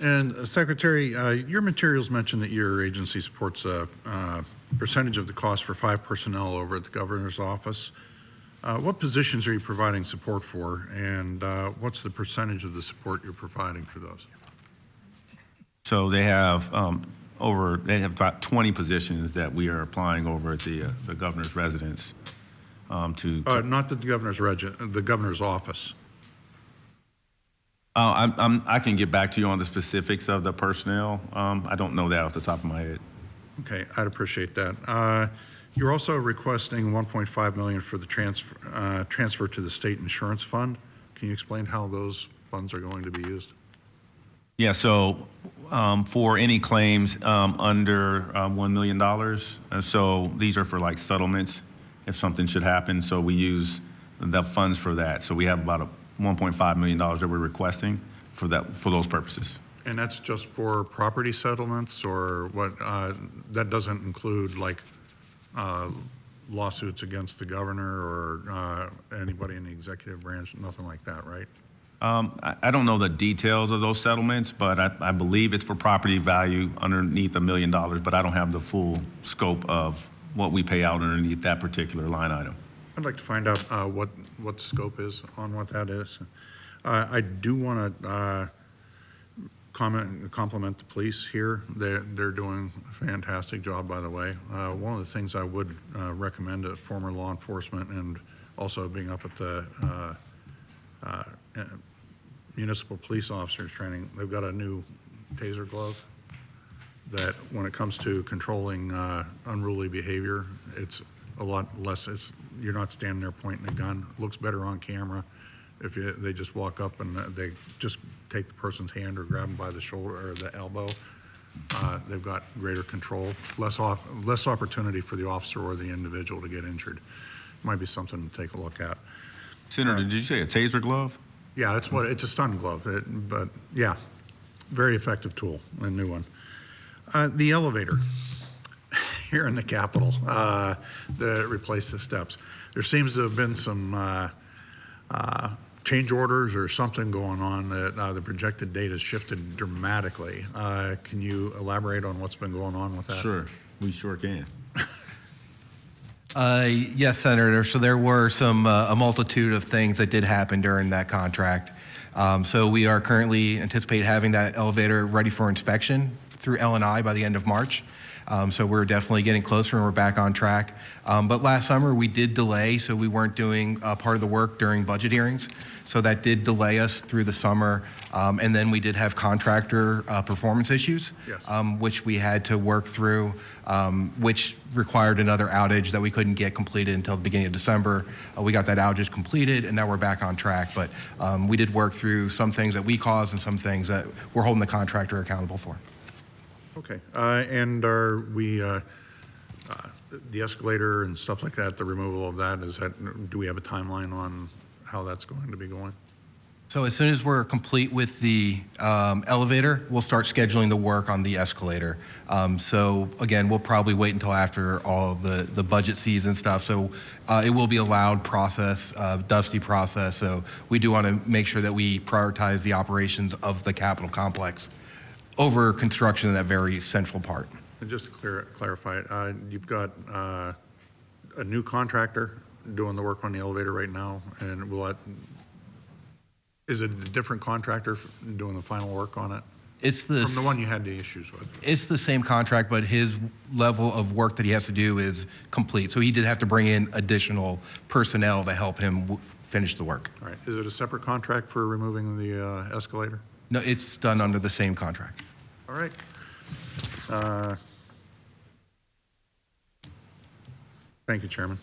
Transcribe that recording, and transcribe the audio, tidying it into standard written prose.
And Secretary, your materials mention that your agency supports a percentage of the cost for 5 personnel over at the governor's office. What positions are you providing support for, and what's the percentage of the support you're providing for those? So they have about 20 positions that we are applying over at the governor's residence Not the governor's office. I can get back to you on the specifics of the personnel. I don't know that off the top of my head. Okay, I'd appreciate that. You're also requesting $1.5 million for the transfer to the state insurance fund. Can you explain how those funds are going to be used? Yeah, so for any claims under $1 million, so these are for like settlements if something should happen, so we use the funds for that. So we have about $1.5 million that we're requesting for those purposes. And that's just for property settlements, or what? That doesn't include like lawsuits against the governor or anybody in the executive branch, nothing like that, right? I don't know the details of those settlements, but I believe it's for property value underneath $1 million, but I don't have the full scope of what we pay out underneath that particular line item. I'd like to find out what the scope is on what that is. I do want to compliment the police here. They're doing a fantastic job, by the way. One of the things I would recommend to former law enforcement, and also being up at the municipal police officers training, they've got a new taser glove that when it comes to controlling unruly behavior, it's a lot less. You're not standing there pointing a gun. It looks better on camera if they just walk up and they just take the person's hand or grab them by the shoulder or the elbow. They've got greater control, less opportunity for the officer or the individual to get injured. Might be something to take a look at. Senator, did you say a taser glove? Yeah, it's a stun glove, but yeah, very effective tool, a new one. The elevator here in the Capitol that replaced the steps. There seems to have been some change orders or something going on that the projected date has shifted dramatically. Can you elaborate on what's been going on with that? Sure, we sure can. Yes, Senator. So there were a multitude of things that did happen during that contract. So we are currently anticipate having that elevator ready for inspection through L&I by the end of March. So we're definitely getting closer and we're back on track. But last summer we did delay, so we weren't doing part of the work during budget hearings. So that did delay us through the summer. And then we did have contractor performance issues, yes. Which we had to work through, which required another outage that we couldn't get completed until the beginning of December. We got that outage completed and now we're back on track. But we did work through some things that we caused and some things that we're holding the contractor accountable for. Okay, and are we, the escalator and stuff like that, the removal of that, do we have a timeline on how that's going to be going? So as soon as we're complete with the elevator, we'll start scheduling the work on the escalator. So again, we'll probably wait until after all of the budget season stuff. So it will be a loud process, dusty process. So we do want to make sure that we prioritize the operations of the Capitol complex over construction of that very central part. And just to clarify it, you've got a new contractor doing the work on the elevator right now, and is it a different contractor doing the final work on it? It's from the one you had the issues with. It's the same contract, but his level of work that he has to do is complete. So he did have to bring in additional personnel to help him finish the work. All right. Is it a separate contract for removing the escalator? No, it's done under the same contract. All right. Thank you, Chairman.